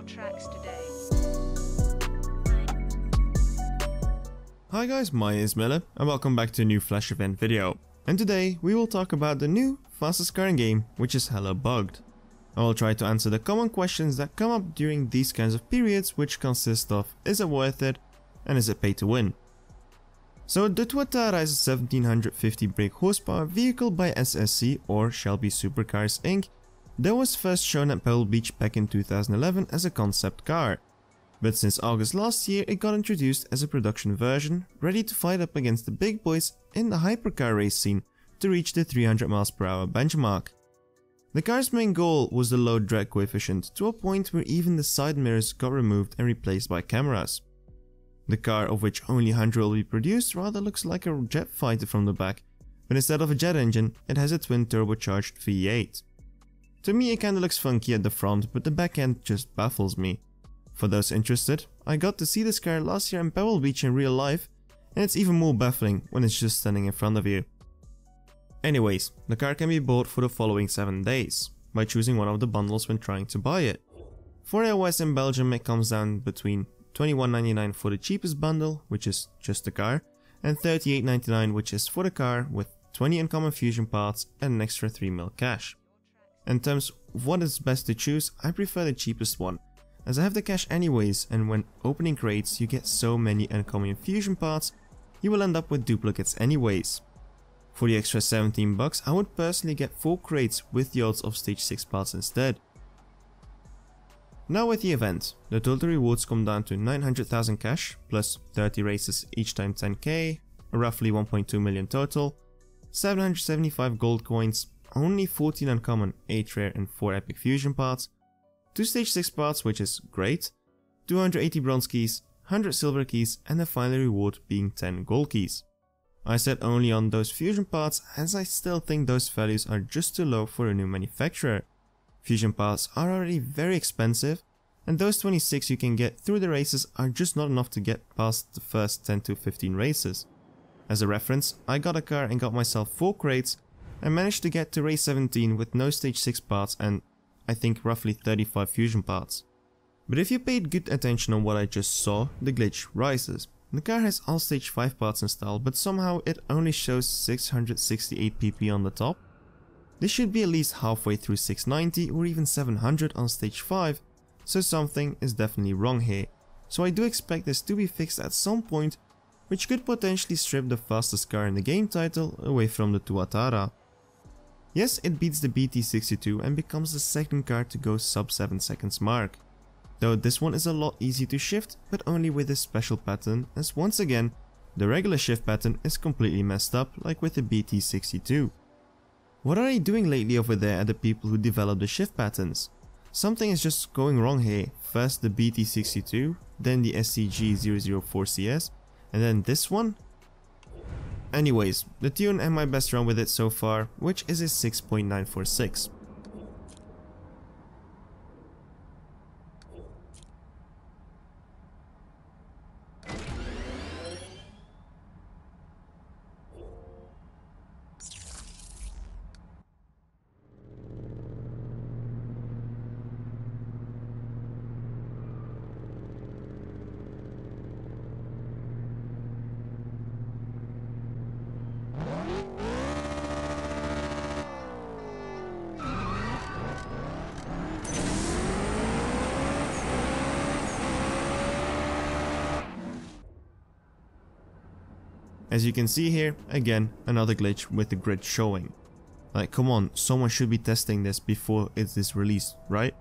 tracks today. Hi guys, my name is Miller and welcome back to a new Flash event video. And today we will talk about the new fastest car in game, which is hella bugged. I will try to answer the common questions that come up during these kinds of periods, which consist of: is it worth it and is it pay to win? So the Tuatara is a 1750 brake horsepower vehicle by SSC or Shelby Supercars Inc. that was first shown at Pebble Beach back in 2011 as a concept car. But since August last year it got introduced as a production version, ready to fight up against the big boys in the hypercar race scene to reach the 300 mph benchmark. The car's main goal was the low drag coefficient, to a point where even the side mirrors got removed and replaced by cameras. The car, of which only 100 will be produced, rather looks like a jet fighter from the back, but instead of a jet engine it has a twin turbocharged V8. To me it kinda looks funky at the front, but the back end just baffles me. For those interested, I got to see this car last year in Pebble Beach in real life, and it's even more baffling when it's just standing in front of you. Anyways, the car can be bought for the following 7 days, by choosing one of the bundles when trying to buy it. For iOS in Belgium it comes down between $21.99 for the cheapest bundle, which is just the car, and $38.99, which is for the car with 20 uncommon fusion parts and an extra 3 mil cash. In terms of what is best to choose, I prefer the cheapest one, as I have the cash anyways, and when opening crates you get so many uncommon fusion parts, you will end up with duplicates anyways. For the extra 17 bucks, I would personally get 4 crates with the odds of stage 6 parts instead. Now with the event, the total rewards come down to 900,000 cash, plus 30 races each time 10k, roughly 1.2 million total, 775 gold coins, only 14 uncommon, 8 rare and 4 epic fusion parts, 2 stage 6 parts, which is great, 280 bronze keys, 100 silver keys, and the final reward being 10 gold keys. I said only on those fusion parts, as I still think those values are just too low for a new manufacturer. Fusion parts are already very expensive, and those 26 you can get through the races are just not enough to get past the first 10 to 15 races. As a reference, I got a car and got myself 4 crates and managed to get to race 17 with no stage 6 parts and I think roughly 35 fusion parts. But if you paid good attention on what I just saw, the glitch rises. The car has all stage 5 parts installed, but somehow it only shows 668 pp on the top. This should be at least halfway through 690 or even 700 on stage 5, so something is definitely wrong here. So I do expect this to be fixed at some point, which could potentially strip the fastest car in the game title away from the Tuatara. Yes, it beats the BT62 and becomes the second car to go sub 7 seconds mark. Though this one is a lot easier to shift, but only with a special pattern, as once again, the regular shift pattern is completely messed up like with the BT62. What are they doing lately over there at the people who developed the shift patterns? Something is just going wrong here. First the BT62, then the SCG004CS, and then this one? Anyways, the tune and my best run with it so far, which is a 6.946. As you can see here, again, another glitch with the grid showing. Like, come on, someone should be testing this before it is released, right?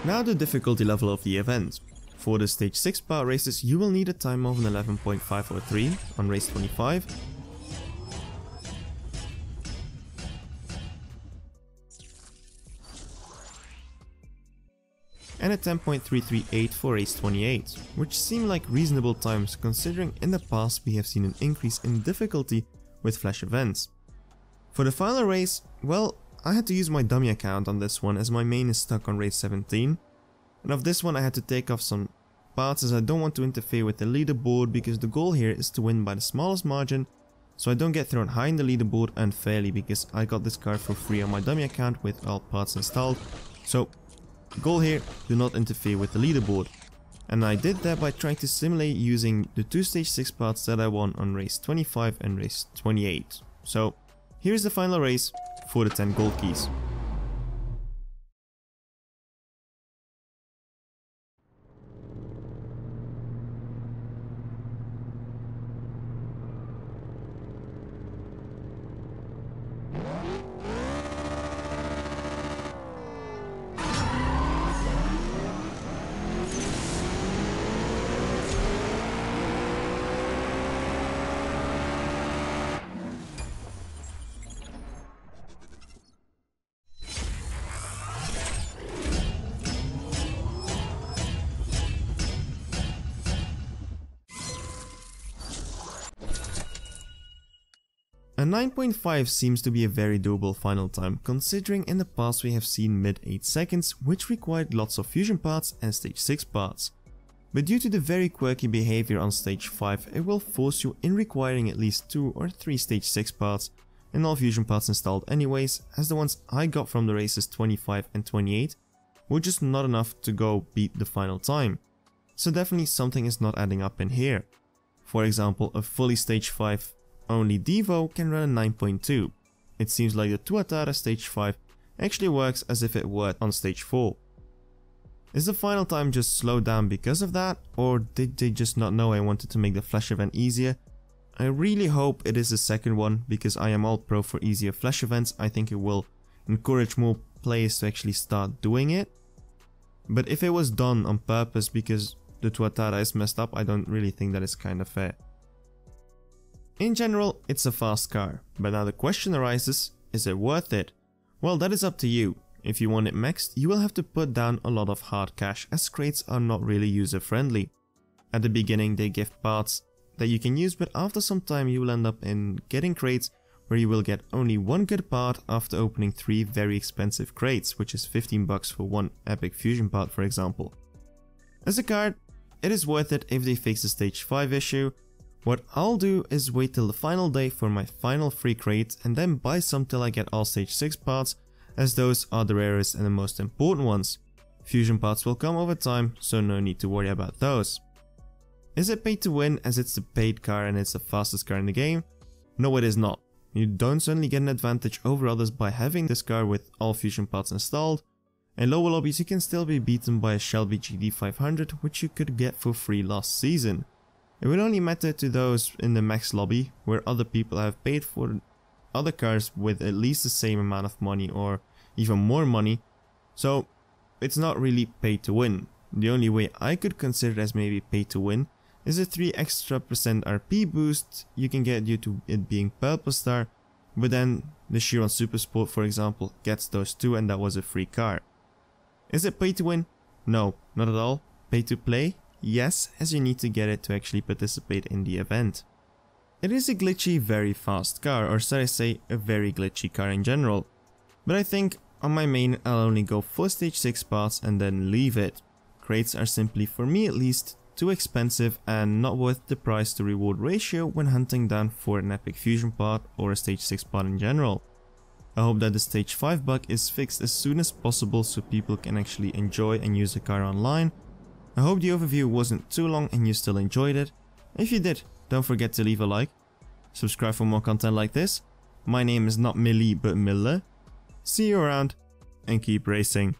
Now the difficulty level of the event. For the stage 6 part races you will need a time of an 11.503 on race 25. And a 10.338 for race 28, which seem like reasonable times considering in the past we have seen an increase in difficulty with flash events. For the final race, well, I had to use my dummy account on this one as my main is stuck on race 17, and of this one I had to take off some parts as I don't want to interfere with the leaderboard, because the goal here is to win by the smallest margin, so I don't get thrown high in the leaderboard unfairly, because I got this car for free on my dummy account with all parts installed. So Goal here, do not interfere with the leaderboard. And I did that by trying to simulate using the 2 stage 6 parts that I won on race 25 and race 28. So here's the final race for the 10 gold keys. A 9.5 seems to be a very doable final time, considering in the past we have seen mid 8 seconds, which required lots of fusion parts and stage 6 parts. But due to the very quirky behavior on stage 5, it will force you in requiring at least 2 or 3 stage 6 parts and all fusion parts installed anyways, as the ones I got from the races 25 and 28 were just not enough to go beat the final time. So definitely something is not adding up in here. For example, a fully stage 5 only Devo can run a 9.2. It seems like the Tuatara stage 5 actually works as if it were on stage 4. Is the final time just slowed down because of that, or did they just not know I wanted to make the flash event easier? I really hope it is the second one, because I am all pro for easier flash events. I think it will encourage more players to actually start doing it. But if it was done on purpose because the Tuatara is messed up, I don't really think that is kind of fair. In general, it's a fast car, but now the question arises, is it worth it? Well, that is up to you. If you want it maxed, you will have to put down a lot of hard cash, as crates are not really user friendly. At the beginning they give parts that you can use, but after some time you will end up in getting crates where you will get only one good part after opening 3 very expensive crates, which is 15 bucks for one epic fusion part, for example. As a card, it is worth it if they fix the stage 5 issue. What I'll do is wait till the final day for my final free crate and then buy some till I get all stage 6 parts, as those are the rarest and the most important ones. Fusion parts will come over time, so no need to worry about those. Is it pay to win as it's the paid car and it's the fastest car in the game? No, it is not. You don't suddenly get an advantage over others by having this car with all fusion parts installed. In lower lobbies you can still be beaten by a Shelby GD500, which you could get for free last season. It will only matter to those in the max lobby, where other people have paid for other cars with at least the same amount of money or even more money, so it's not really pay to win. The only way I could consider it as maybe pay to win is a 3% extra RP boost you can get due to it being Purple Star, but then the Chiron Super Sport, for example, gets those too, and that was a free car. Is it pay to win? No, not at all. Pay to play? Yes, as you need to get it to actually participate in the event. It is a glitchy, very fast car, or should I say, a very glitchy car in general. But I think on my main I'll only go for stage 6 parts and then leave it. Crates are simply, for me at least, too expensive and not worth the price to reward ratio when hunting down for an epic fusion part or a stage 6 part in general. I hope that the stage 5 bug is fixed as soon as possible so people can actually enjoy and use the car online. I hope the overview wasn't too long and you still enjoyed it. If you did, don't forget to leave a like. Subscribe for more content like this. My name is not Millie but Miller. See you around and keep racing.